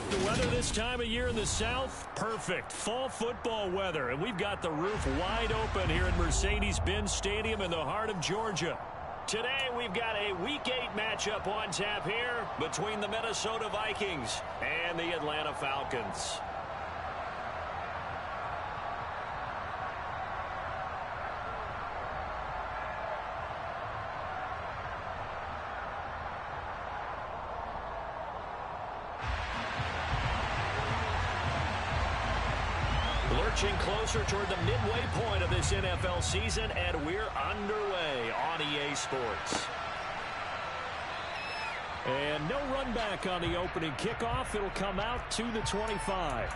The weather this time of year in the South, perfect. Fall football weather, and we've got the roof wide open here at Mercedes-Benz Stadium in the heart of Georgia. Today, we've got a Week 8 matchup on tap here between the Minnesota Vikings and the Atlanta Falcons. Lurching closer toward the midway point of this NFL season, and we're underway on EA Sports. And no run back on the opening kickoff. It'll come out to the 25.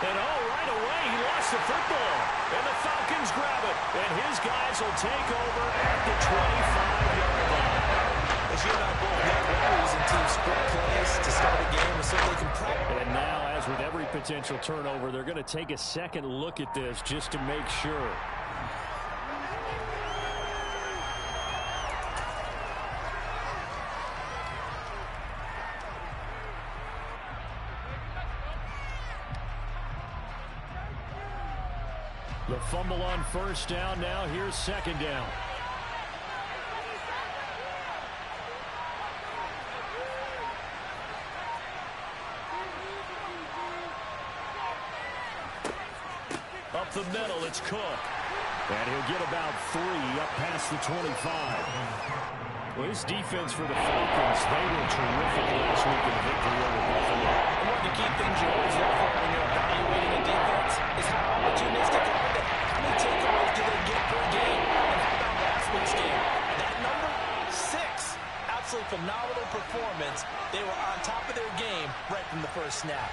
And right away, he lost the football. And the Falcons grab it. And his guys will take over at the 25-yard line. As you and I both know, one reason teams split plays to start a game is so they can practice. And now, as with every potential turnover, they're going to take a second look at this just to make sure. The fumble on first down. Now here's second down. Up the middle, it's Cook. And he'll get about 3 up past the 25. Well, his defense for the Falcons, they were terrific last week in victory over Buffalo. And one of the key things you always look for when you're evaluating a defense is how opportunistic are they? How many takeaways do they get per game? And how about last week's game? That number, 6. Absolutely phenomenal performance. They were on top of their game right from the first snap.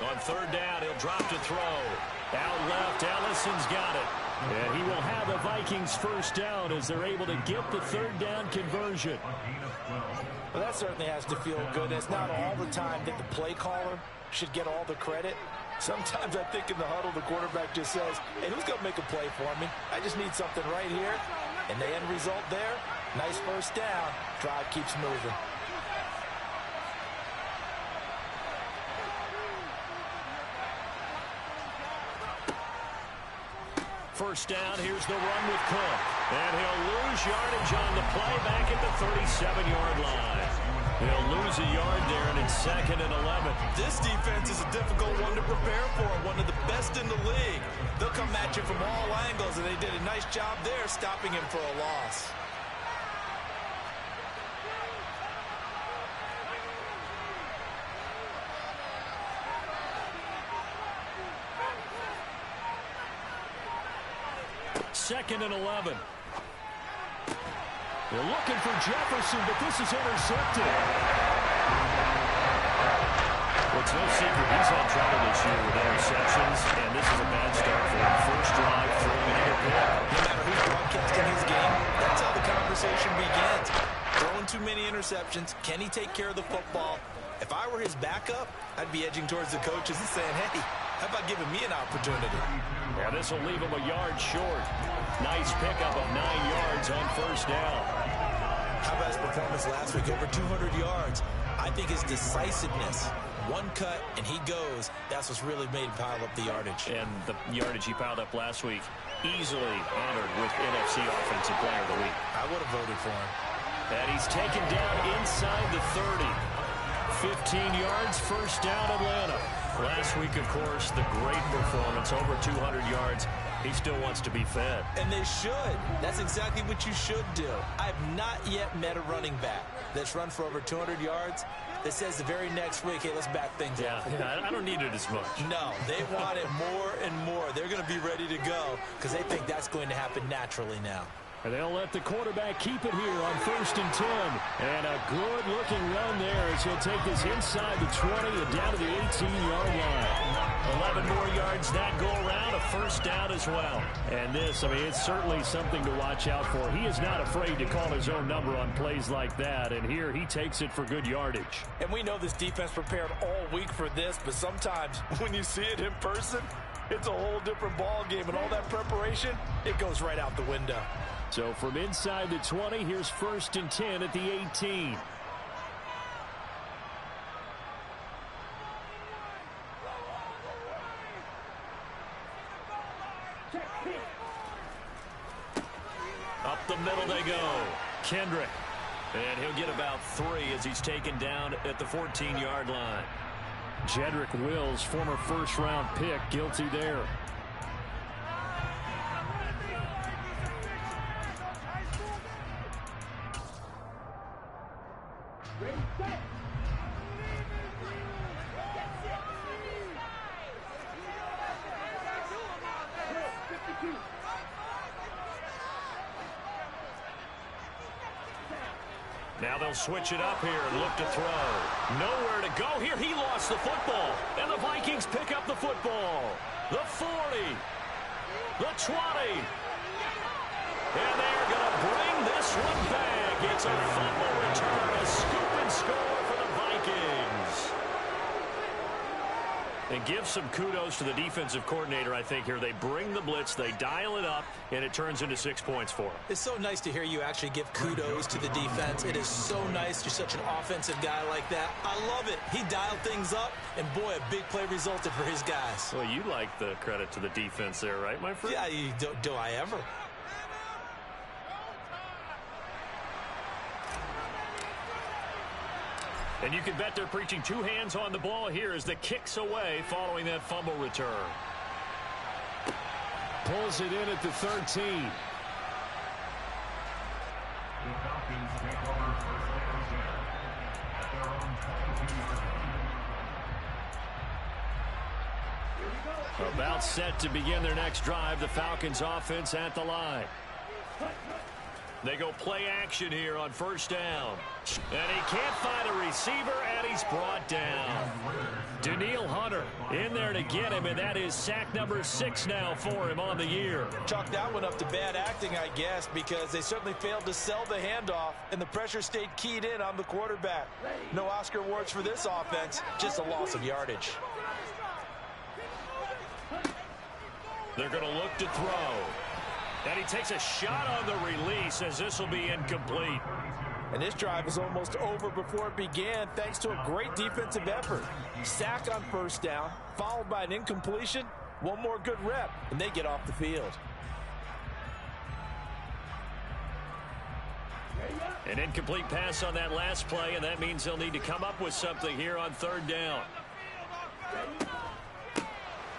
On third down, he'll drop to throw. Out left, Ellison's got it. And he will have the Vikings first down as they're able to get the third down conversion. Well, that certainly has to feel good. It's not all the time that the play caller should get all the credit. Sometimes I think in the huddle, the quarterback just says, hey, who's going to make a play for me? I just need something right here. And the end result there, nice first down. Drive keeps moving. First down, here's the run with Cook. And he'll lose yardage on the play back at the 37-yard line. He'll lose a yard there, and it's 2nd and 11. This defense is a difficult one to prepare for, one of the best in the league. They'll come at you from all angles, and they did a nice job there stopping him for a loss. Second and 11. They're looking for Jefferson, but this is intercepted. Well, it's no secret he's had trouble this year with interceptions, and this is a bad start for him. First drive, throwing another pick. No matter who's broadcasting his game, that's how the conversation begins. Throwing too many interceptions. Can he take care of the football? If I were his backup, I'd be edging towards the coaches and saying, hey, how about giving me an opportunity? Yeah, this will leave him a yard short. Nice pickup of 9 yards on first down. How about his performance last week? Over 200 yards. I think his decisiveness, one cut and he goes, that's what's really made him pile up the yardage. And the yardage he piled up last week, easily honored with NFC Offensive Player of the Week. I would have voted for him. And he's taken down inside the 30. 15 yards, first down Atlanta. Last week, of course, the great performance, over 200 yards. He still wants to be fed. And they should. That's exactly what you should do. I've not yet met a running back that's run for over 200 yards that says the very next week, hey, let's back things up. Yeah, I don't need it as much. No, they want it more and more. They're going to be ready to go because they think that's going to happen naturally now. And they'll let the quarterback keep it here on 1st and 10. And a good-looking run there as he'll take this inside the 20 and down to the 18-yard line. 11 more yards that go around, a first down as well. And this, I mean, it's certainly something to watch out for. He is not afraid to call his own number on plays like that. And here he takes it for good yardage. And we know this defense prepared all week for this, but sometimes when you see it in person, it's a whole different ball game. And all that preparation, it goes right out the window. So from inside the 20, here's 1st and 10 at the 18. Up the middle they go. Kendrick. And he'll get about 3 as he's taken down at the 14-yard line. Jedrick Wills, former first-round pick, guilty there. Now they'll switch it up here and look to throw. Nowhere to go here. He lost the football. And the Vikings pick up the football. The 40. The 20. And they're going to bring this one back. It's a fumble return. A scoop and score for the Vikings. And give some kudos to the defensive coordinator, I think, here. They bring the blitz, they dial it up, and it turns into 6 points for them. It's so nice to hear you actually give kudos to the defense. It is so nice. You're such an offensive guy like that. I love it. He dialed things up, and boy, a big play resulted for his guys. Well, you like the credit to the defense there, right, my friend? Yeah, do I ever? And you can bet they're preaching 2 hands on the ball here as the kick's away following that fumble return. Pulls it in at the 13. About set to begin their next drive. The Falcons offense at the line. They go play action here on first down. And he can't find a receiver, and he's brought down. Daniil Hunter in there to get him, and that is sack number 6 now for him on the year. Chalk that one up to bad acting, I guess, because they certainly failed to sell the handoff, and the pressure stayed keyed in on the quarterback. No Oscar awards for this offense, just a loss of yardage. They're going to look to throw. And he takes a shot on the release as this will be incomplete. And this drive was almost over before it began thanks to a great defensive effort. Sack on first down, followed by an incompletion. One more good rep, and they get off the field. An incomplete pass on that last play, and that means they'll need to come up with something here on third down.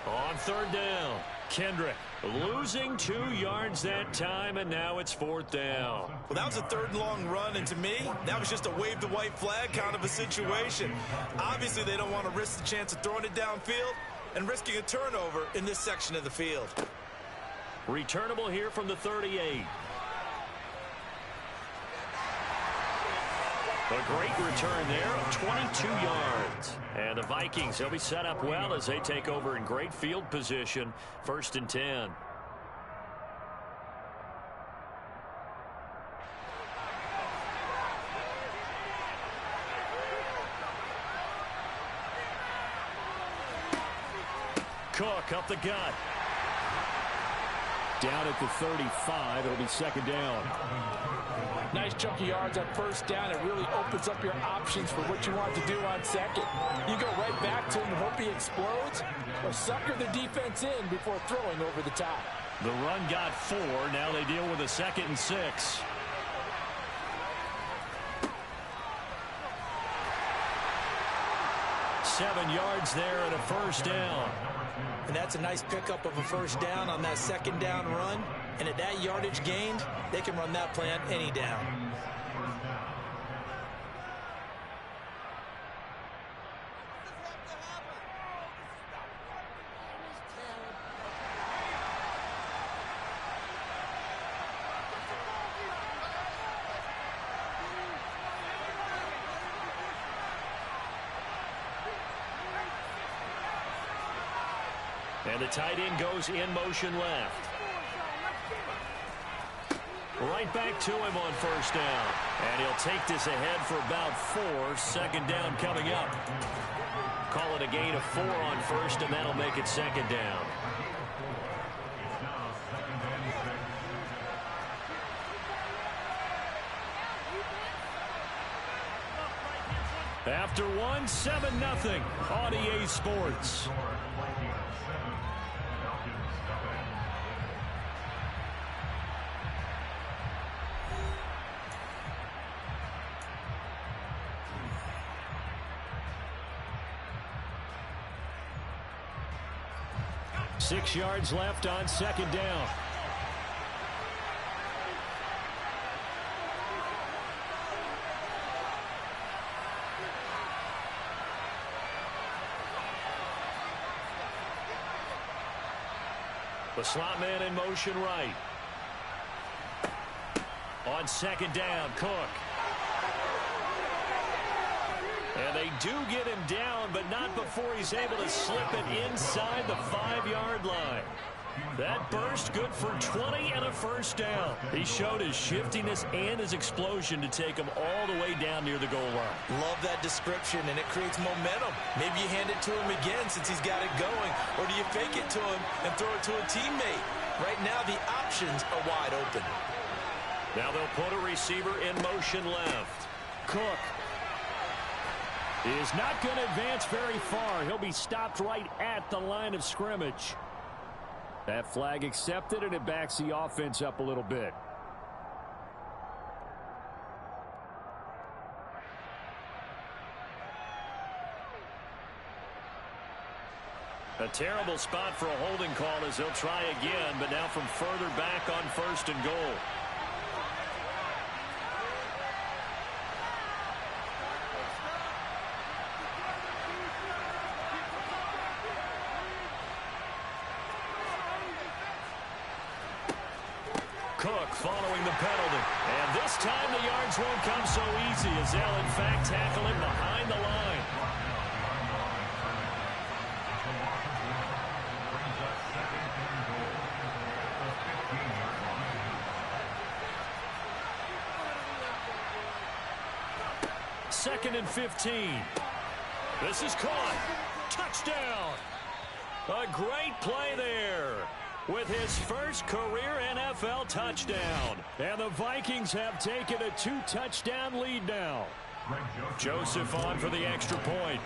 On third down, Kendrick losing 2 yards that time, and now it's 4th down. Well, that was a 3rd and long run, and to me, that was just a wave the white flag kind of a situation. Obviously, they don't want to risk the chance of throwing it downfield and risking a turnover in this section of the field. Returnable here from the 38. A great return there of 22 yards. And the Vikings, they'll be set up well as they take over in great field position. 1st and 10. Cook up the gut. Down at the 35. It'll be second down. Nice chunk of yards on first down. It really opens up your options for what you want to do on second. You go right back to him and hope he explodes, or sucker the defense in before throwing over the top. The run got 4. Now they deal with a 2nd and 6. Seven yards there and a first down. And that's a nice pickup of a first down on that second down run. And at that yardage gained, they can run that play on any down. And the tight end goes in motion left. Right back to him on first down. And he'll take this ahead for about 4. Second down coming up. Call it a gain of 4 on first, and that'll make it second down. After one, 7-0 on EA Sports. Six yards left on second down. The slot man in motion right. On second down, Cook. And they do get him down, but not before he's able to slip it inside the 5-yard line. That burst good for 20 and a first down. He showed his shiftiness and his explosion to take him all the way down near the goal line. Love that description, and it creates momentum. Maybe you hand it to him again since he's got it going, or do you fake it to him and throw it to a teammate? Right now, the options are wide open. Now they'll put a receiver in motion left. Cook is not going to advance very far. He'll be stopped right at the line of scrimmage. That flag accepted, and it backs the offense up a little bit. A terrible spot for a holding call as they'll try again, but now from further back on first and goal. Cook following the penalty. And this time the yards won't come so easy as they'll in fact tackle him behind the line. Second and 15. This is caught. Touchdown. A great play there with his first career NFL touchdown. And the Vikings have taken a 2-touchdown lead now. Joseph on for the extra point.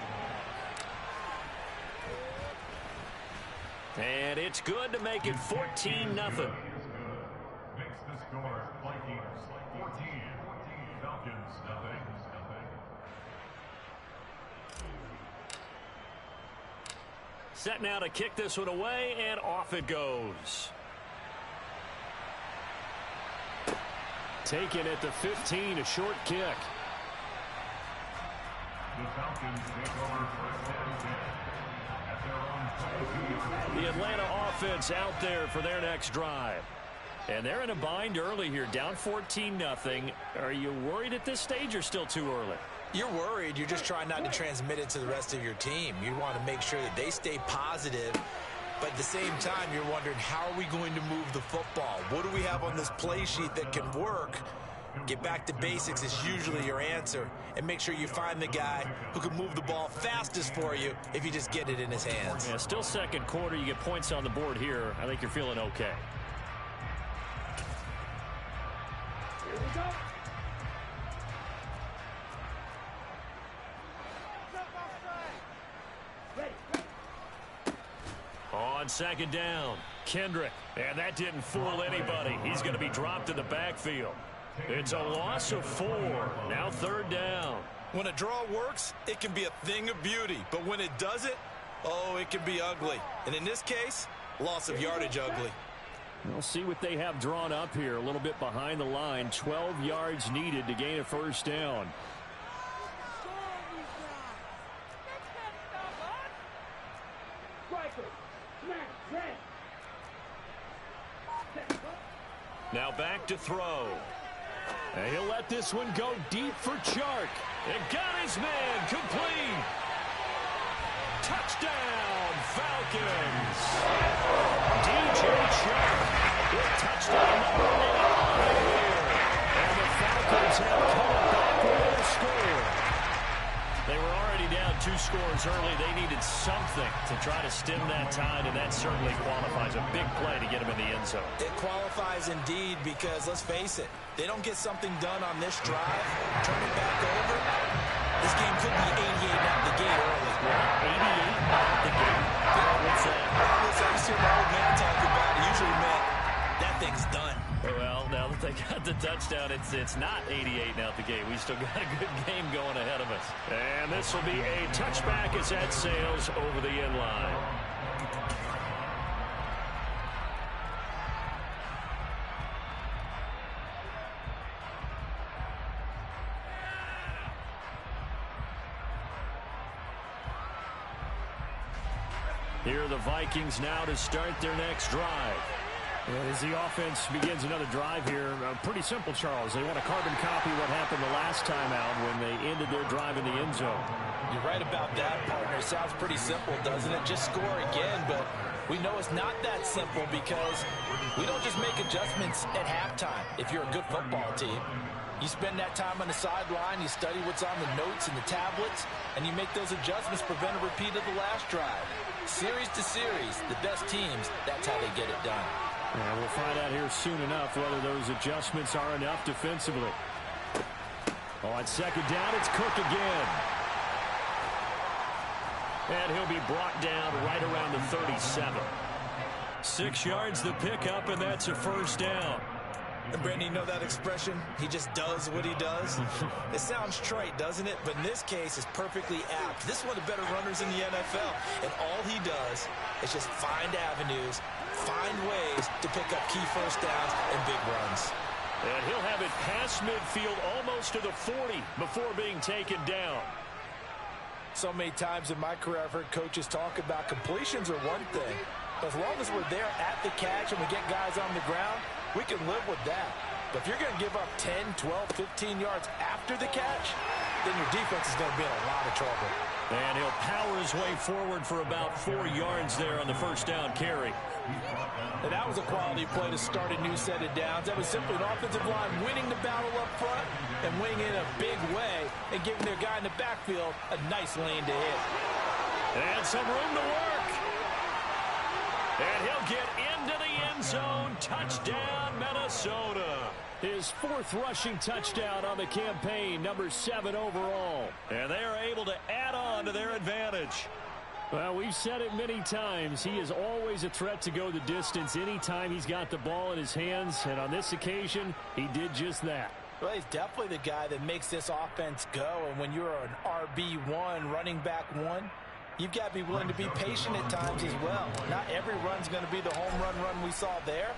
And it's good to make it 14-0. Makes the score Vikings 14, Falcons nothing. Set now to kick this one away, and off it goes. Taken at the 15, a short kick. The Falcons take over first and 10 at their own 22. The Atlanta offense out there for their next drive. And they're in a bind early here, down 14-0. Are you worried at this stage or still too early? You're worried. You're just trying not to transmit it to the rest of your team. You want to make sure that they stay positive, but at the same time, you're wondering, how are we going to move the football? What do we have on this play sheet that can work? Get back to basics is usually your answer. And make sure you find the guy who can move the ball fastest for you if you just get it in his hands. Yeah, still second quarter. You get points on the board here. I think you're feeling okay. Here we go. On second down, Kendrick. And that didn't fool anybody. He's going to be dropped in the backfield. It's a loss of 4. Now third down. When a draw works, it can be a thing of beauty. But when it doesn't, oh, it can be ugly. And in this case, loss of yardage ugly. We'll see what they have drawn up here. A little bit behind the line. 12 yards needed to gain a first down. Now back to throw. And he'll let this one go deep for Chark. And got his man complete. Touchdown, Falcons. DJ Chark with touchdown number 8 right here. And the Falcons have come back with a score. They were already down 2 scores early. They needed something to try to stem that tide, and that certainly qualifies. A big play to get them in the end zone. It qualifies indeed because, let's face it, they don't get something done on this drive, turn it back over, this game could be 88 out the gate early. 88 out the gate. What's that? Listen, I see my old man talking about it. Usually meant that thing's done. Well, now that they got the touchdown, it's not 88 out the gate. We still got a good game going ahead of us. And this will be a touchback as that sails over the end line. Here are the Vikings now to start their next drive. As the offense begins another drive here, pretty simple, Charles. They want to carbon copy what happened the last time out when they ended their drive in the end zone. You're right about that, partner. It sounds pretty simple, doesn't it? Just score again, but we know it's not that simple because we don't just make adjustments at halftime if you're a good football team. You spend that time on the sideline, you study what's on the notes and the tablets, and you make those adjustments, prevent a repeat of the last drive. Series to series, the best teams, that's how they get it done. And we'll find out here soon enough whether those adjustments are enough defensively. On second down, it's Cook again. And he'll be brought down right around the 37. 6 yards the pickup, and that's a first down. And Brandon, you know that expression? He just does what he does. It sounds trite, doesn't it? But in this case, it's perfectly apt. This is one of the better runners in the NFL. And all he does is just find avenues, find ways to pick up key first downs and big runs. And he'll have it past midfield almost to the 40 before being taken down. So many times in my career, I've heard coaches talk about completions are one thing. As long as we're there at the catch and we get guys on the ground, we can live with that. But if you're going to give up 10, 12, 15 yards after the catch, then your defense is going to be in a lot of trouble. And he'll power his way forward for about 4 yards there on the first down carry. And that was a quality play to start a new set of downs. That was simply an offensive line winning the battle up front and winning in a big way and giving their guy in the backfield a nice lane to hit. And some room to work. And he'll get into the end zone. Touchdown, Minnesota. His 4th rushing touchdown on the campaign, number 7 overall. And they are able to add on to their advantage. Well, we've said it many times. He is always a threat to go the distance anytime he's got the ball in his hands. And on this occasion, he did just that. Well, he's definitely the guy that makes this offense go. And when you're an RB1, running back 1, you've got to be willing to be patient at times as well. Not every run's going to be the home run we saw there.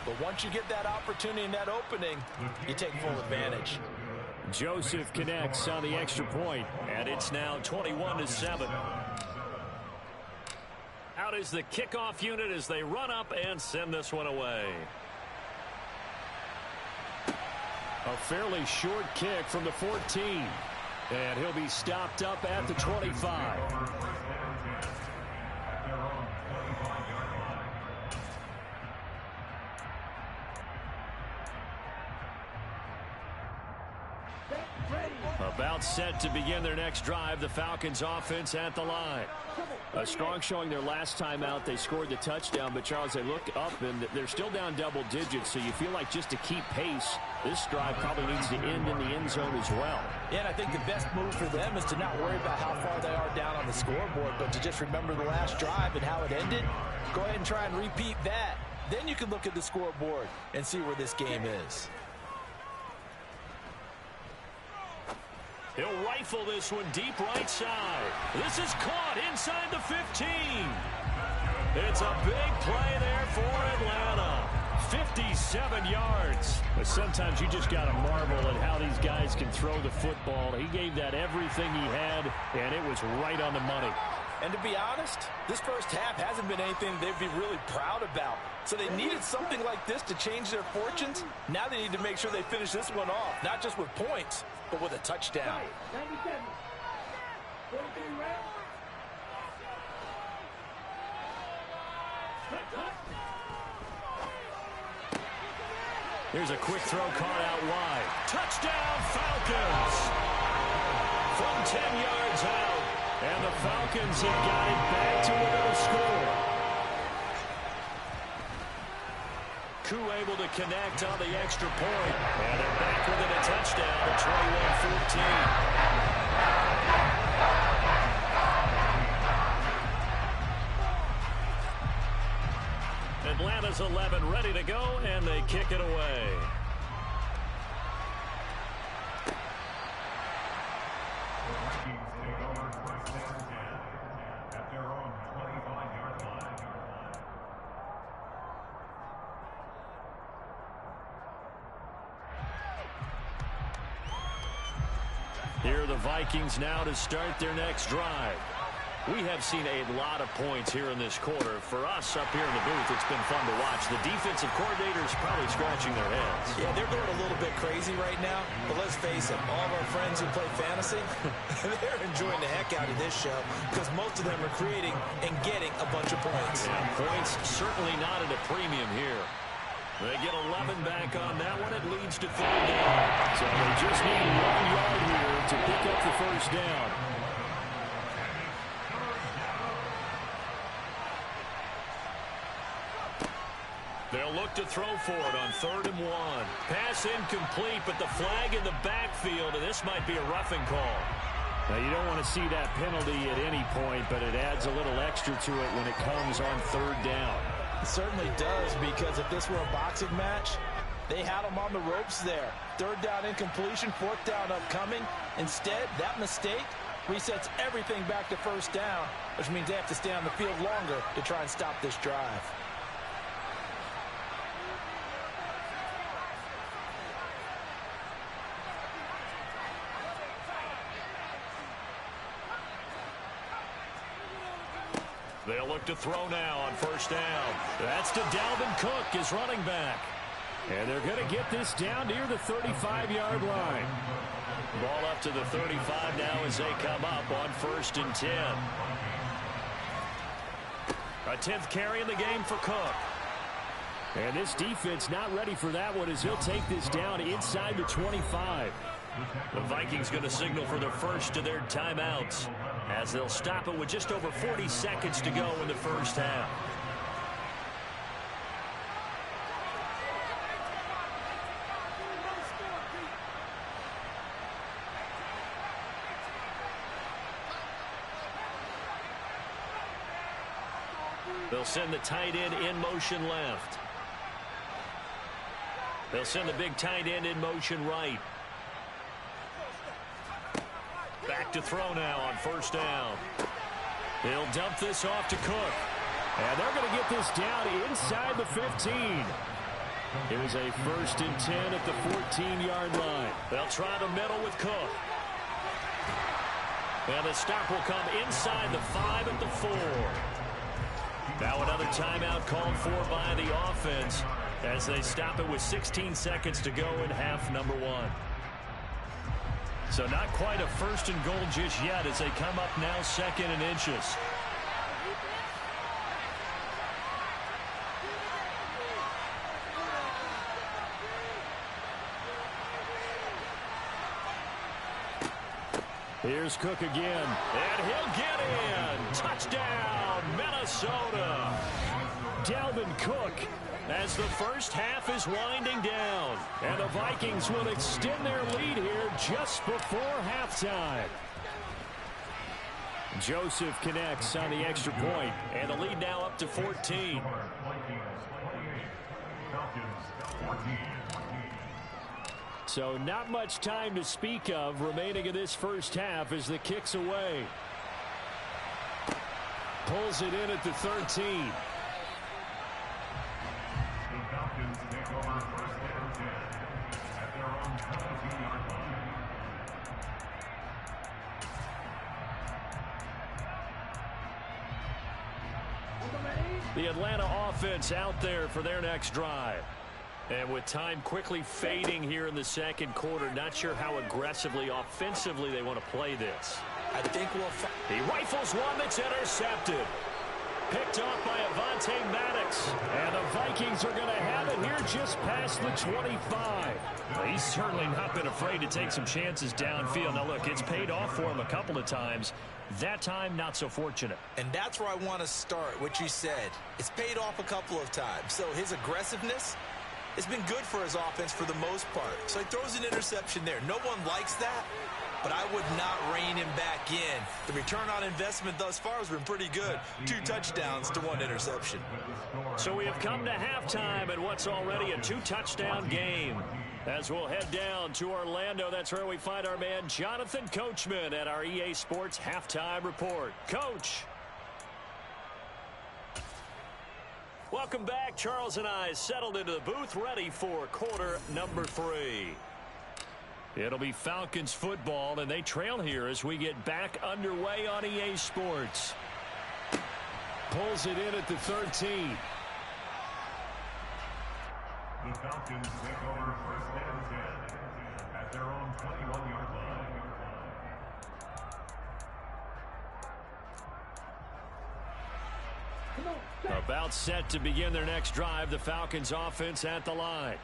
But once you get that opportunity and that opening, you take full advantage. Joseph connects on the extra point, and it's now 21-7. Out is the kickoff unit as they run up and send this one away. A fairly short kick from the 14. And he'll be stopped up at the 25. About set to begin their next drive, the Falcons offense at the line. A strong showing their last time out. They scored the touchdown, but Charles, they look up and they're still down double digits, so you feel like just to keep pace, this drive probably needs to end in the end zone as well. Yeah, and I think the best move for them is to not worry about how far they are down on the scoreboard, but to just remember the last drive and how it ended. Go ahead and try and repeat that. Then you can look at the scoreboard and see where this game is. He'll rifle this one deep right side. This is caught inside the 15. It's a big play there for Atlanta. 57 yards. But sometimes you just got to marvel at how these guys can throw the football. He gave that everything he had, and it was right on the money. And to be honest, this first half hasn't been anything they'd be really proud about. So they needed something like this to change their fortunes. Now they need to make sure they finish this one off, not just with points, but with a touchdown. 97. 43 red. Here's a quick throw caught out wide. Touchdown, Falcons! From 10 yards out, and the Falcons have got it back to within a score. Koo able to connect on the extra point. And they're back within a touchdown at 21-14. Atlanta's 11 ready to go, and they kick it away. The Vikings take over first and 10 at their own 25-yard line. Here are the Vikings now to start their next drive. We have seen a lot of points here in this quarter. For us up here in the booth, it's been fun to watch. The defensive coordinators probably scratching their heads. Yeah, they're going a little bit crazy right now. But let's face it, all of our friends who play fantasy, they're enjoying the heck out of this show because most of them are creating and getting a bunch of points. Yeah, points certainly not at a premium here. They get 11 back on that one. It leads to third down. So they just need 1 yard here to pick up the first down. They'll look to throw for it on 3rd and 1. Pass incomplete, but the flag in the backfield, and this might be a roughing call. Now, you don't want to see that penalty at any point, but it adds a little extra to it when it comes on 3rd down. It certainly does, because if this were a boxing match, they had them on the ropes there. 3rd down incompletion, 4th down upcoming. Instead, that mistake resets everything back to 1st down, which means they have to stay on the field longer to try and stop this drive. They'll look to throw now on 1st down. That's to Dalvin Cook, his running back. And they're going to get this down near the 35-yard line. Ball up to the 35 now as they come up on 1st and 10. A 10th carry in the game for Cook. And this defense not ready for that one as he'll take this down inside the 25. The Vikings going to signal for the first of their timeouts as they'll stop it with just over 40 seconds to go in the first half. They'll send the tight end in motion left. They'll send the big tight end in motion right. Back to throw now on 1st down. He'll dump this off to Cook. And they're going to get this down inside the 15. It was a 1st and 10 at the 14-yard line. They'll try the middle with Cook. And the stop will come inside the 5 at the 4. Now another timeout called for by the offense as they stop it with 16 seconds to go in half number 1. So not quite a 1st and goal just yet as they come up now 2nd and inches. Here's Cook again, and he'll get in. Touchdown, Minnesota. Dalvin Cook as the first half is winding down. And the Vikings will extend their lead here just before halftime. Joseph connects on the extra point, and the lead now up to 14. So not much time to speak of remaining in this first half as the kick's away. Pulls it in at the 13. Falcons take over first and 10 at their own 22-yard line. The Atlanta offense out there for their next drive. And with time quickly fading here in the second quarter, not sure how aggressively, offensively they want to play this. I think he rifles one that's intercepted. Picked off by Avonte Maddox. And the Vikings are going to have it here just past the 25. Well, he's certainly not been afraid to take some chances downfield. Now, look, it's paid off for him a couple of times. That time, not so fortunate. And that's where I want to start, what you said. It's paid off a couple of times. So his aggressiveness, it's been good for his offense for the most part. So he throws an interception there. No one likes that, but I would not rein him back in. The return on investment thus far has been pretty good. 2 touchdowns to 1 interception. So we have come to halftime in what's already a 2-touchdown game. As we'll head down to Orlando, that's where we find our man Jonathan Coachman at our EA Sports Halftime Report. Coach. Welcome back. Charles and I settled into the booth, ready for quarter number 3. It'll be Falcons football, and they trail here as we get back underway on EA Sports. Pulls it in at the 13. The Falcons take over first and 10 at their own 21-yard line. About set to begin their next drive, the Falcons offense at the line.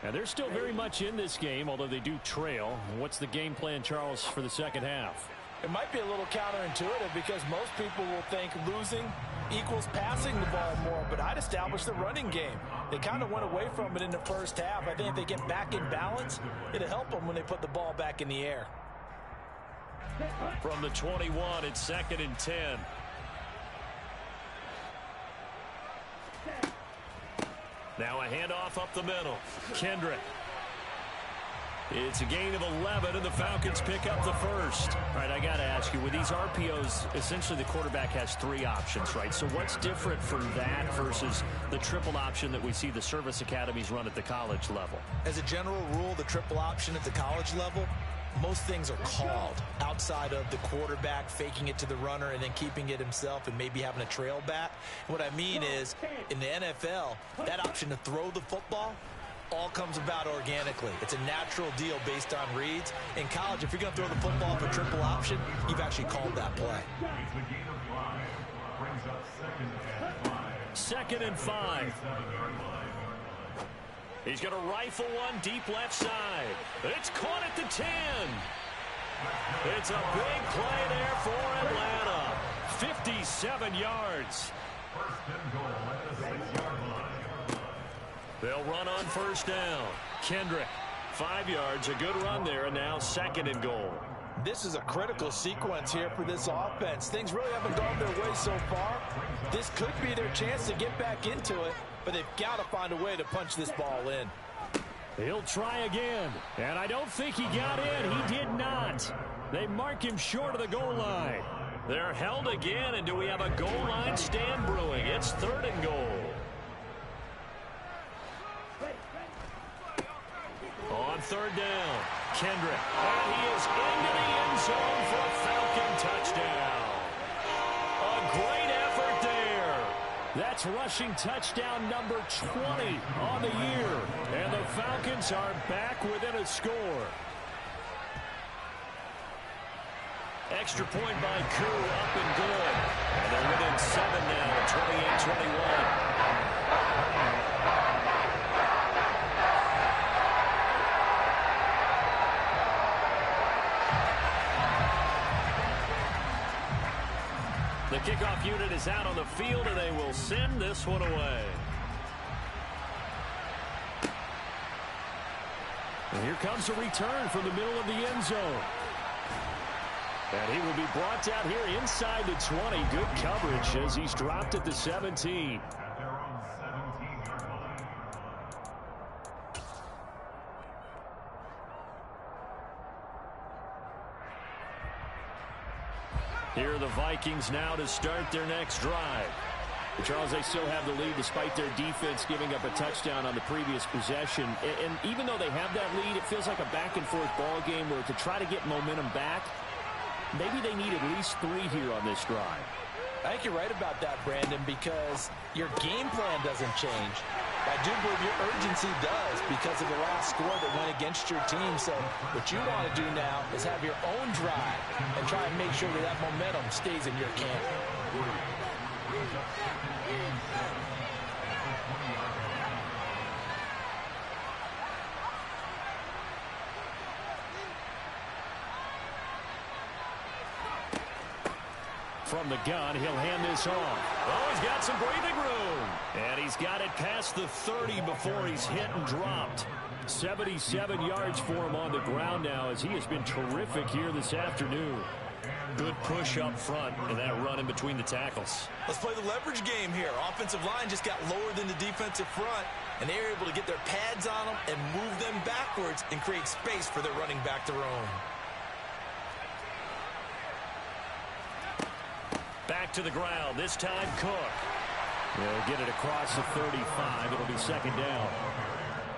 And they're still very much in this game, although they do trail. What's the game plan, Charles, for the second half? It might be a little counterintuitive because most people will think losing equals passing the ball more, but I'd establish the running game. They kind of went away from it in the first half. I think if they get back in balance, it'll help them when they put the ball back in the air. From the 21, it's 2nd and 10. Now a handoff up the middle. Kendrick. It's a gain of 11, and the Falcons pick up the first. All right, I got to ask you, with these RPOs, essentially the quarterback has 3 options, right? So what's different from that versus the triple option that we see the service academies run at the college level? As a general rule, the triple option at the college level, most things are called outside of the quarterback faking it to the runner and then keeping it himself and maybe having a trail back. What I mean is, in the NFL, that option to throw the football all comes about organically. It's a natural deal based on reads. In college, if you're going to throw the football for triple option, you've actually called that play. It's a gain of 5. Brings up 2nd and 5. He's going to rifle one deep left side. It's caught at the 10. It's a big play there for Atlanta. 57 yards. First and goal at the 6-yard line. They'll run on first down. Kendrick, 5 yards, a good run there, and now 2nd and goal. This is a critical sequence here for this offense. Things really haven't gone their way so far. This could be their chance to get back into it, but they've got to find a way to punch this ball in. He'll try again, and I don't think he got in. He did not. They mark him short of the goal line. They're held again, and do we have a goal line stand brewing? It's 3rd and goal. On 3rd down, Kendrick. And he is into the end zone for a Falcon touchdown. A great effort there. That's rushing touchdown number 20 on the year. And the Falcons are back within a score. Extra point by Koo, up and good. And they're within 7 now, 28-21. The kickoff unit is out on the field, and they will send this one away. And here comes a return from the middle of the end zone. And he will be brought down here inside the 20. Good coverage as he's dropped at the 17. At their own 17-yard line. Here are the Vikings now to start their next drive. Charles, they still have the lead despite their defense giving up a touchdown on the previous possession. And even though they have that lead, it feels like a back-and-forth ball game where to try to get momentum back, maybe they need at least 3 here on this drive. I think you're right about that, Brandon, because your game plan doesn't change. I do believe your urgency does because of the last score that went against your team. So what you want to do now is have your own drive and try and make sure that that momentum stays in your camp. From the gun, he'll hand this off. Oh, he's got some breathing room. And he's got it past the 30 before he's hit and dropped. 77 yards for him on the ground now as he has been terrific here this afternoon. Good push up front and that run in between the tackles. Let's play the leverage game here. Offensive line just got lower than the defensive front, and they were able to get their pads on them and move them backwards and create space for their running back to roam. Back to the ground. This time, Cook. They'll get it across the 35. It'll be second down.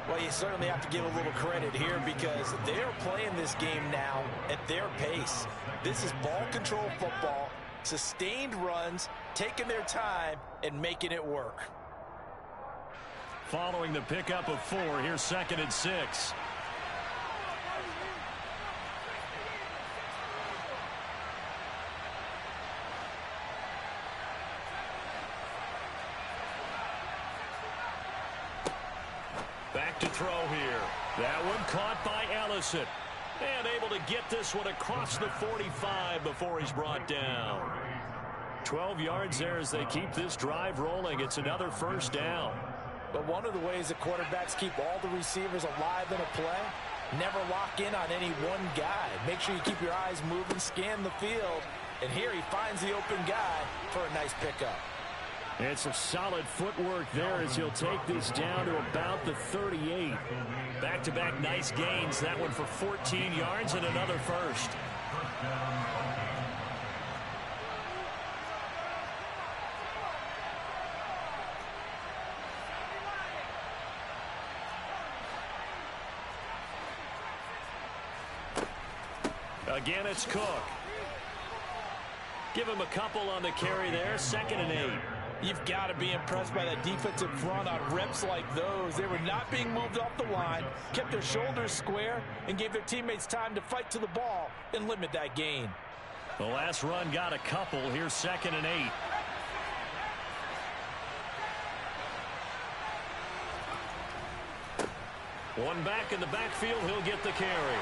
Well, you certainly have to give a little credit here because they're playing this game now at their pace. This is ball control football, sustained runs, taking their time, and making it work. Following the pickup of 4, here's 2nd and 6. Back to throw here. That one caught by Ellison. And able to get this one across the 45 before he's brought down. 12 yards there as they keep this drive rolling. It's another first down. But one of the ways that quarterbacks keep all the receivers alive in a play, never lock in on any one guy. Make sure you keep your eyes moving, scan the field. And here he finds the open guy for a nice pickup. It's a solid footwork there as he'll take this down to about the 38. Back-to-back nice gains. That one for 14 yards and another first. Again, it's Cook. Give him a couple on the carry there. 2nd and 8. You've got to be impressed by that defensive front on reps like those. They were not being moved off the line, kept their shoulders square, and gave their teammates time to fight to the ball and limit that gain. The last run got a couple. Here's 2nd and 8. One back in the backfield. He'll get the carry.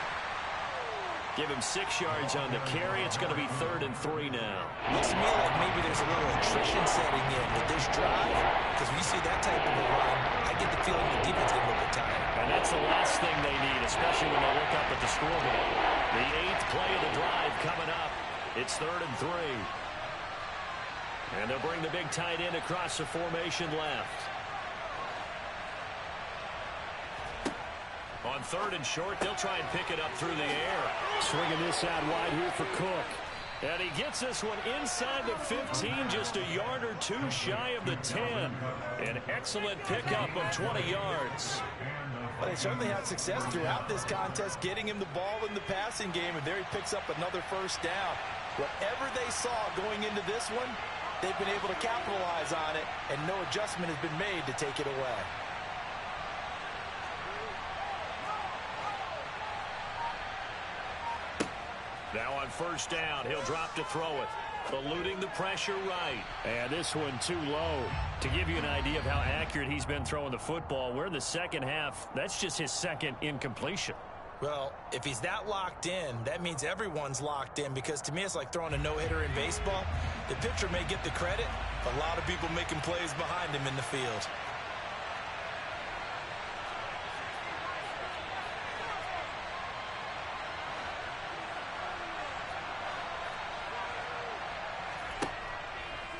Give him 6 yards on the carry. It's going to be 3rd and 3 now. Looks to me like maybe there's a little attrition setting in with this drive. Because when you see that type of a run, I get the feeling the defense is a little bit tired. And that's the last thing they need, especially when they look up at the scoreboard. The 8th play of the drive coming up. It's 3rd and 3. And they'll bring the big tight end across the formation left. On 3rd and short, they'll try and pick it up through the air. Swinging this out wide here for Cook. And he gets this one inside the 15, just a yard or 2 shy of the 10. An excellent pickup of 20 yards. But they certainly had success throughout this contest, getting him the ball in the passing game, and there he picks up another first down. Whatever they saw going into this one, they've been able to capitalize on it, and no adjustment has been made to take it away. Now on first down, he'll drop to throw it. Eluding the pressure right. And this one too low. To give you an idea of how accurate he's been throwing the football, we're in the second half. That's just his 2nd incompletion. Well, if he's that locked in, that means everyone's locked in, because to me it's like throwing a no-hitter in baseball. The pitcher may get the credit, but a lot of people making plays behind him in the field.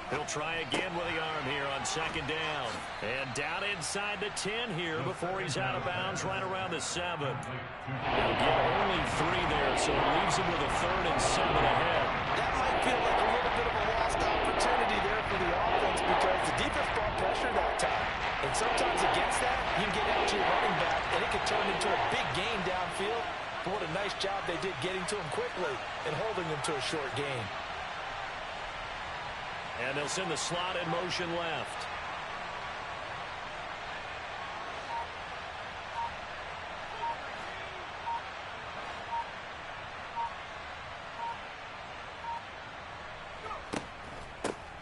He'll try again with the arm here on second down. And down inside the 10 here before he's out of bounds right around the 7. He'll get only 3 there, so it leaves him with a 3rd and 7 ahead. That might feel like a little bit of a lost opportunity there for the offense, because the defense brought pressure that time. And sometimes against that, you can get out to your running back, and it can turn into a big gain downfield. But what a nice job they did getting to him quickly and holding him to a short gain. And they'll send the slot in motion left.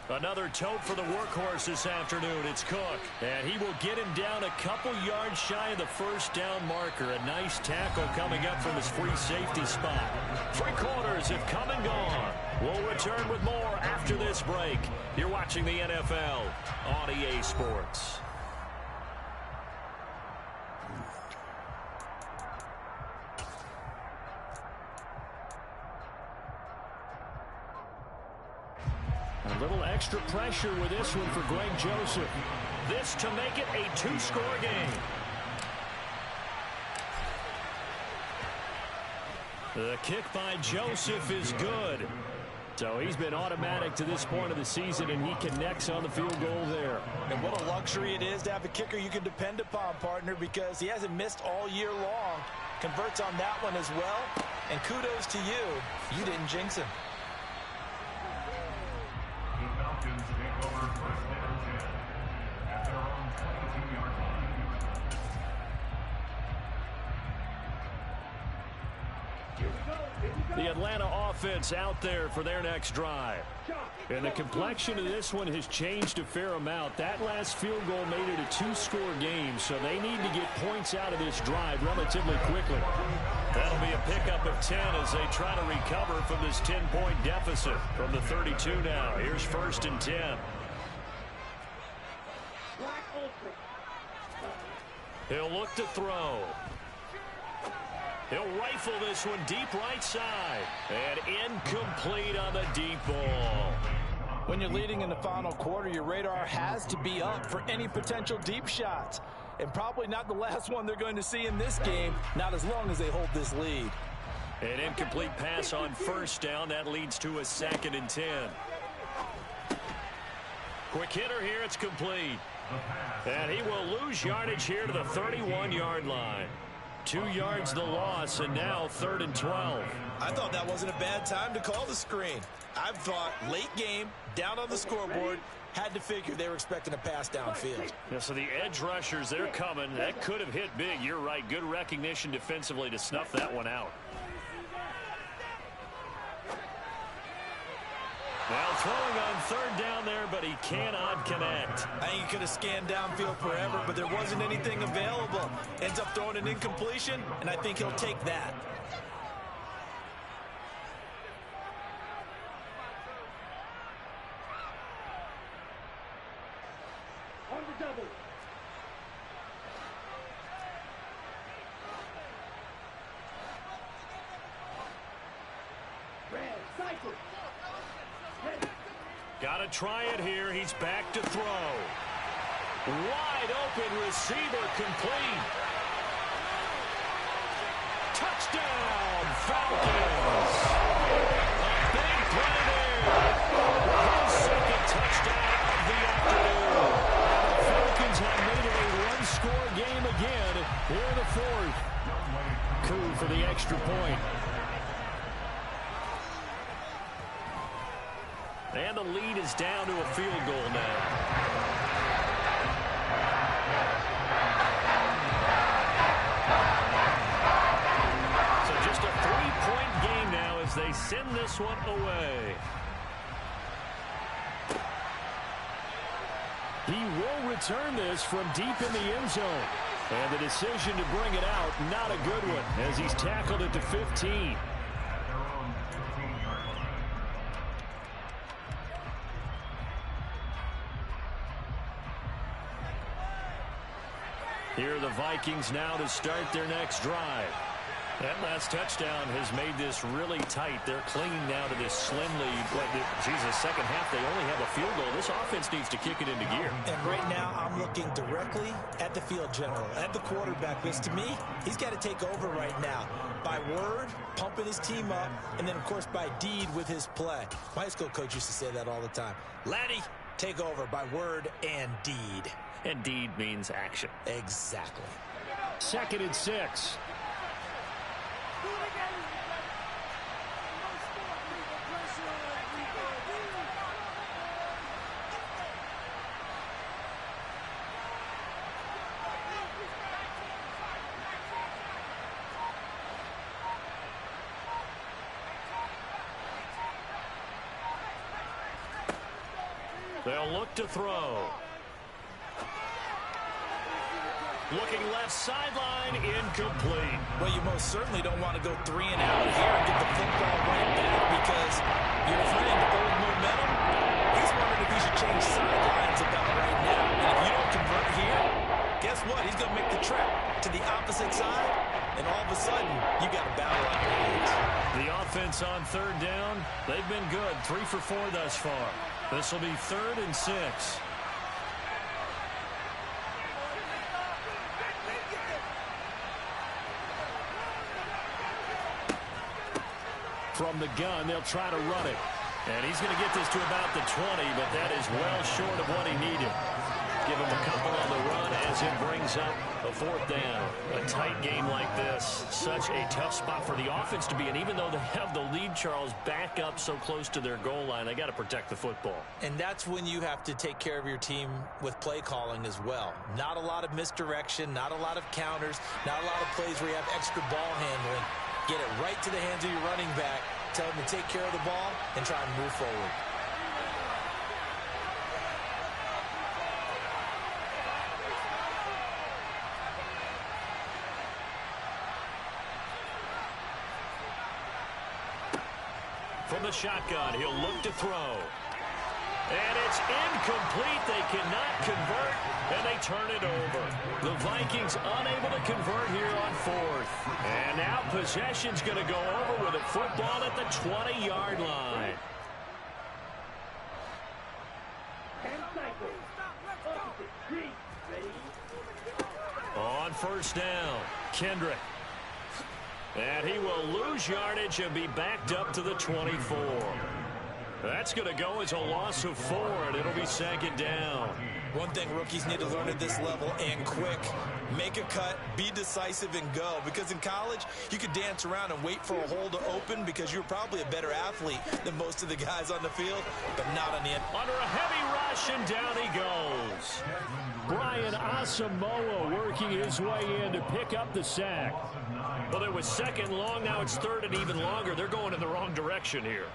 Another tote for the workhorse this afternoon. It's Cook. And he will get him down a couple yards shy of the first down marker. A nice tackle coming up from his free safety spot. 3 quarters have come and gone. We'll return with more after this break. You're watching the NFL on EA Sports. A little extra pressure with this one for Greg Joseph. This to make it a 2-score game. The kick by Joseph is good. So he's been automatic to this point of the season, and he connects on the field goal there. And what a luxury it is to have a kicker you can depend upon, partner, because he hasn't missed all year long. Converts on that one as well. And kudos to you. You didn't jinx him. The Falcons take over first down 10 at their own 22-yard line. The Atlanta offense out there for their next drive. And the complexion of this one has changed a fair amount. That last field goal made it a 2-score game, so they need to get points out of this drive relatively quickly. That'll be a pickup of 10 as they try to recover from this 10-point deficit from the 32 now. Here's 1st and 10. He'll look to throw. He'll rifle this one deep right side. And incomplete on the deep ball. When you're leading in the final quarter, your radar has to be up for any potential deep shots. And probably not the last one they're going to see in this game, not as long as they hold this lead. An incomplete pass on 1st down. That leads to a 2nd and 10. Quick hitter here. It's complete. And he will lose yardage here to the 31-yard line. 2 yards the loss, and now 3rd and 12. I thought that wasn't a bad time to call the screen. I thought late game, down on the scoreboard, had to figure they were expecting a pass downfield. Yeah, so the edge rushers, they're coming. That could have hit big. You're right. Good recognition defensively to snuff that one out. Now throwing on 3rd down there, but he cannot connect. I think he could have scanned downfield forever, but there wasn't anything available. Ends up throwing an incompletion, and I think he'll take that. On the double. Red, cycle. Got to try it here. He's back to throw. Wide open receiver, complete. Touchdown, Falcons. A big play there. His 2nd touchdown of the afternoon. The Falcons have made it a 1-score game again here in the 4th. Coup for the extra point. And the lead is down to a field goal now. So just a 3-point game now as they send this one away. He will return this from deep in the end zone. And the decision to bring it out, not a good one, as he's tackled it to 15. Here are the Vikings now to start their next drive. That last touchdown has made this really tight. They're clinging now to this slim lead. Jesus, second half, they only have a field goal. This offense needs to kick it into gear. And right now, I'm looking directly at the field general, at the quarterback, because to me, he's got to take over right now. By word, pumping his team up, and then, of course, by deed with his play. My high school coach used to say that all the time. Laddie, take over by word and deed. And deed means action. Exactly. 2nd and 6. They'll look to throw. Looking left sideline, incomplete. Well, you most certainly don't want to go 3 and out here and get the football right back because your friend, old momentum, he's wondering if he should change sidelines about right now. And if you don't convert here, guess what? He's going to make the trek to the opposite side, and all of a sudden, you got a battle on your hands. The offense on 3rd down, they've been good. 3 for 4 thus far. This will be 3rd and 6. From the gun, they'll try to run it. And he's going to get this to about the 20, but that is well short of what he needed. Give him a couple on the run as it brings up a 4th down. A tight game like this, such a tough spot for the offense to be in. Even though they have the lead, Charles, back up so close to their goal line, they got to protect the football. And that's when you have to take care of your team with play calling as well. Not a lot of misdirection, not a lot of counters, not a lot of plays where you have extra ball handling. Get it right to the hands of your running back. Tell him to take care of the ball and try and move forward. From the shotgun, he'll look to throw. And it's incomplete. They cannot convert, and they turn it over. The Vikings unable to convert here on 4th. And now possession's going to go over with a football at the 20-yard line. On 1st down, Kendrick. And he will lose yardage and be backed up to the 24. That's going to go as a loss of 4, and it'll be 2nd down. One thing rookies need to learn at this level, and quick, make a cut, be decisive, and go. Because in college, you could dance around and wait for a hole to open because you're probably a better athlete than most of the guys on the field, but not on the end. Under a heavy rush, and down he goes. Brian Asamoah working his way in to pick up the sack. Well, it was 2nd long, now it's 3rd and even longer. They're going in the wrong direction here.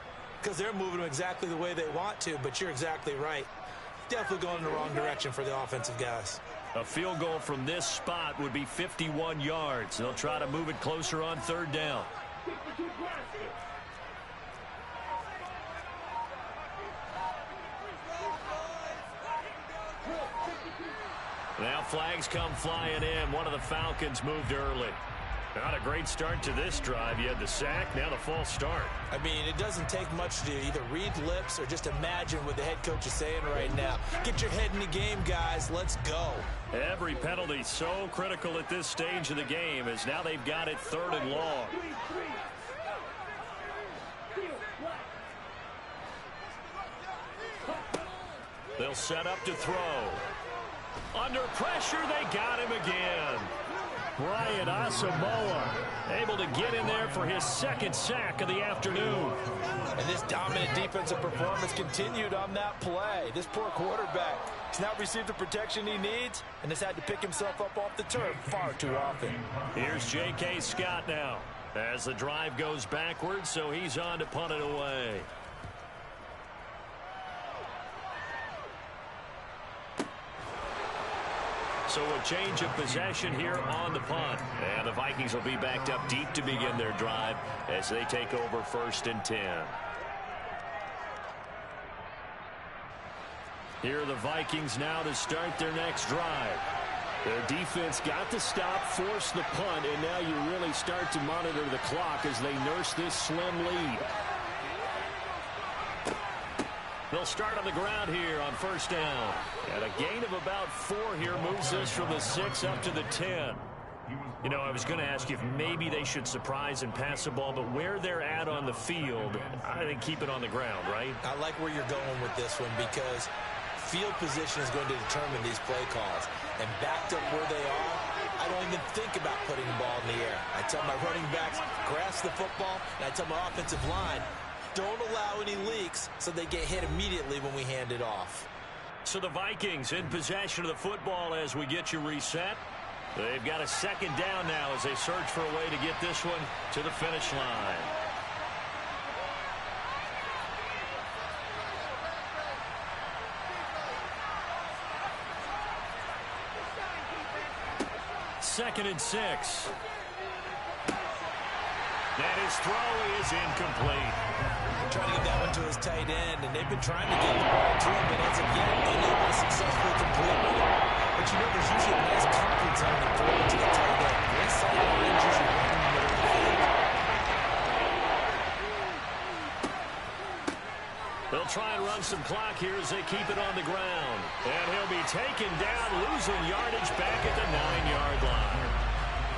Because they're moving them exactly the way they want to, but you're exactly right. Definitely going in the wrong direction for the offensive guys. A field goal from this spot would be 51 yards. They'll try to move it closer on 3rd down. Now flags come flying in. One of the Falcons moved early. Not a great start to this drive. You had the sack, now the false start. I mean, it doesn't take much to either read lips or just imagine what the head coach is saying right now. Get your head in the game, guys. Let's go. Every penalty so critical at this stage of the game as now they've got it 3rd and long. They'll set up to throw. Under pressure, they got him again. Brian Asamoah able to get in there for his 2nd sack of the afternoon. And this dominant defensive performance continued on that play. This poor quarterback has now received the protection he needs and has had to pick himself up off the turf far too often. Here's J.K. Scott now as the drive goes backwards, so he's on to punt it away. So a change of possession here on the punt. And the Vikings will be backed up deep to begin their drive as they take over 1st and 10. Here are the Vikings now to start their next drive. Their defense got the stop, forced the punt, and now you really start to monitor the clock as they nurse this slim lead. They'll start on the ground here on 1st down. And a gain of about 4 here moves this from the 6 up to the 10. You know, I was going to ask you if maybe they should surprise and pass the ball, but where they're at on the field, I think keep it on the ground, right? I like where you're going with this one because field position is going to determine these play calls. And backed up where they are, I don't even think about putting the ball in the air. I tell my running backs, grasp the football, and I tell my offensive line, don't allow any leaks so they get hit immediately when we hand it off. So the Vikings in possession of the football as we get you reset. They've got a 2nd down now as they search for a way to get this one to the finish line. Second and 6. And his throw is incomplete. Trying to get that one to his tight end, and they've been trying to get the ball to him, but as of yet, unable to successfully complete it. But you know, there's usually a nice comfort zone to throw it to the tight end. This sideline is usually right in the middle of the field. They'll try and run some clock here as they keep it on the ground. And he'll be taken down, losing yardage back at the 9-yard line.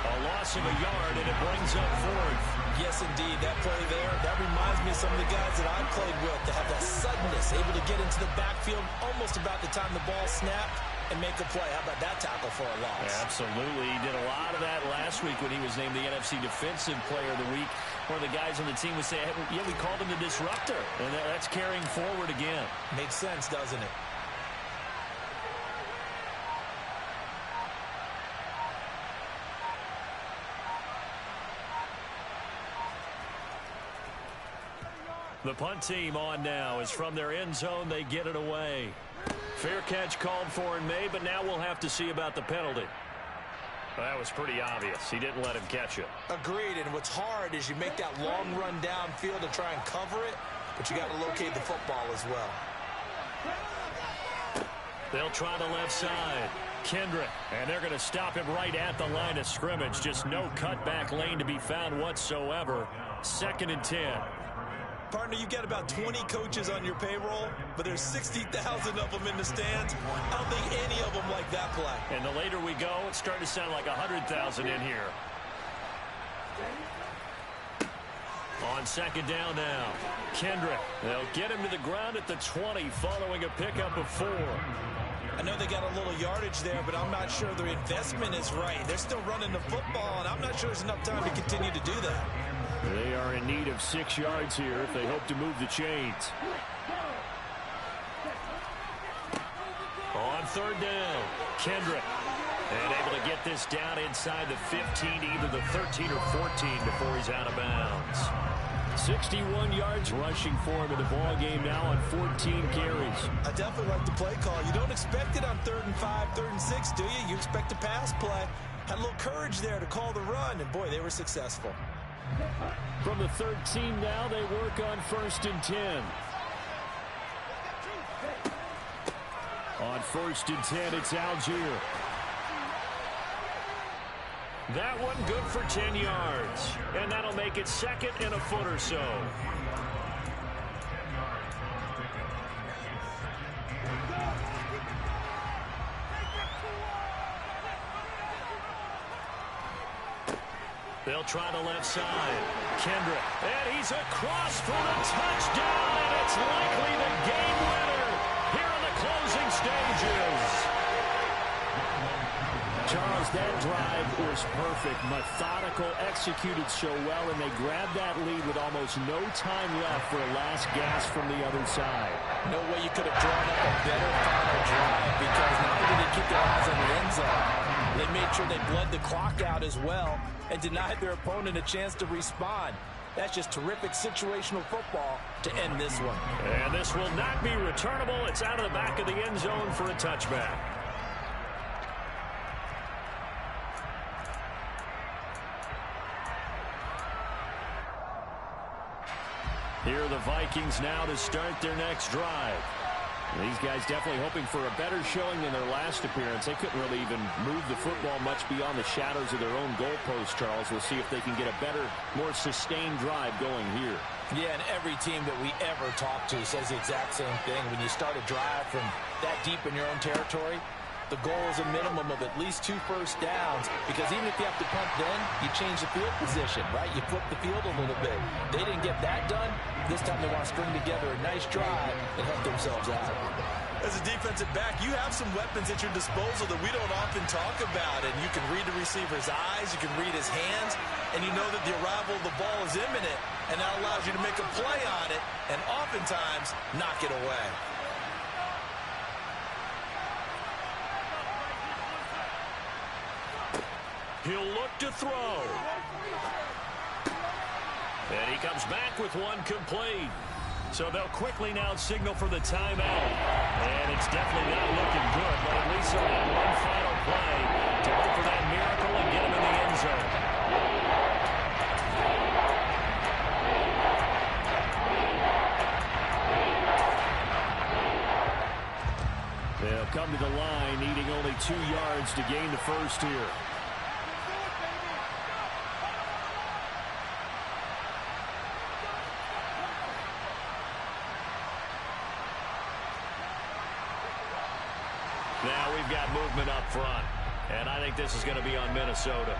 A loss of a yard, and it brings up 4th. Yes, indeed. That play there, that reminds me of some of the guys that I've played with that have that suddenness, able to get into the backfield almost about the time the ball snapped and make a play. How about that tackle for a loss? Yeah, absolutely. He did a lot of that last week when he was named the NFC Defensive Player of the Week. One of the guys on the team would say, hey, yeah, we called him the disruptor. And that's carrying forward again. Makes sense, doesn't it? The punt team on now is from their end zone. They get it away. Fair catch called for and made, but now we'll have to see about the penalty. That was pretty obvious. He didn't let him catch it. Agreed, and what's hard is you make that long run downfield to try and cover it, but you got to locate the football as well. They'll try the left side. Kendrick, and they're going to stop him right at the line of scrimmage. Just no cutback lane to be found whatsoever. 2nd and 10. Partner, you've got about 20 coaches on your payroll, but there's 60,000 of them in the stands. I don't think any of them like that play. And the later we go, it's starting to sound like 100,000 in here. On 2nd down now, Kendrick. They'll get him to the ground at the 20 following a pickup of 4. I know they got a little yardage there, but I'm not sure their investment is right. They're still running the football, and I'm not sure there's enough time to continue to do that. They are in need of 6 yards here if they hope to move the chains. On 3rd down, Kendrick. And able to get this down inside the 15, either the 13 or 14 before he's out of bounds. 61 yards rushing for him in the ball game now on 14 carries. I definitely like the play call. You don't expect it on 3rd and 5, 3rd and 6, do you? You expect a pass play. Had a little courage there to call the run, and boy, they were successful. From the 13 now, they work on 1st and 10. On 1st and 10, it's Algier. That one good for 10 yards. And that'll make it 2nd and a foot or so. They'll try the left side. Kendrick. And he's across for the touchdown. And it's likely the game winner here in the closing stages. Charles, that drive was perfect. Methodical, executed so well, and they grabbed that lead with almost no time left for a last gasp from the other side. No way you could have drawn up a better final drive, because not only did they keep their eyes on the end zone, they made sure they bled the clock out as well and denied their opponent a chance to respond. That's just terrific situational football to end this one. And this will not be returnable. It's out of the back of the end zone for a touchback. Here are the Vikings now to start their next drive. These guys definitely hoping for a better showing than their last appearance. They couldn't really even move the football much beyond the shadows of their own goalpost, Charles. We'll see if they can get a better, more sustained drive going here. Yeah, and every team that we ever talk to says the exact same thing. When you start a drive from that deep in your own territory, the goal is a minimum of at least 2 first downs, because even if you have to punt then, you change the field position, right? You flip the field a little bit. They didn't get that done. This time they want to string together a nice drive and help themselves out. As a defensive back, you have some weapons at your disposal that we don't often talk about, and you can read the receiver's eyes, you can read his hands, and you know that the arrival of the ball is imminent, and that allows you to make a play on it and oftentimes knock it away. He'll look to throw. And he comes back with one complete. So they'll quickly now signal for the timeout. And it's definitely not looking good, but at least they'll have one final play to hope for that miracle and get him in the end zone. They'll come to the line, needing only 2 yards to gain the first here. Now we've got movement up front, and I think this is going to be on Minnesota.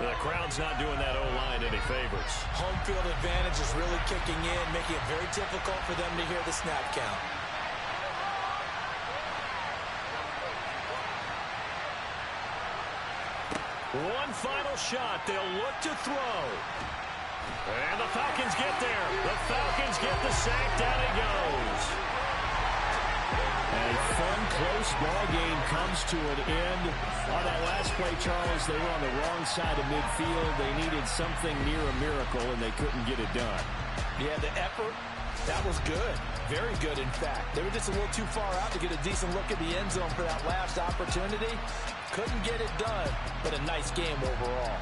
The crowd's not doing that O-line any favors. Home field advantage is really kicking in, making it very difficult for them to hear the snap count. One final shot. They'll look to throw. And the Falcons get there. The Falcons get the sack. Down he goes. A fun, close ball game comes to an end. On that last play, Charles, they were on the wrong side of midfield. They needed something near a miracle, and they couldn't get it done. Yeah, the effort, that was good. Very good, in fact. They were just a little too far out to get a decent look at the end zone for that last opportunity. Couldn't get it done, but a nice game overall.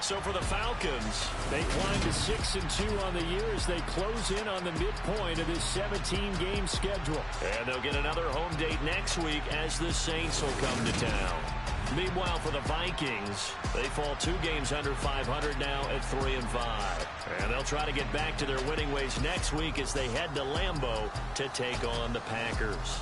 So for the Falcons, they climb to 6-2 on the year as they close in on the midpoint of this 17-game schedule. And they'll get another home date next week as the Saints will come to town. Meanwhile, for the Vikings, they fall 2 games under 500 now at 3-5. And they'll try to get back to their winning ways next week as they head to Lambeau to take on the Packers.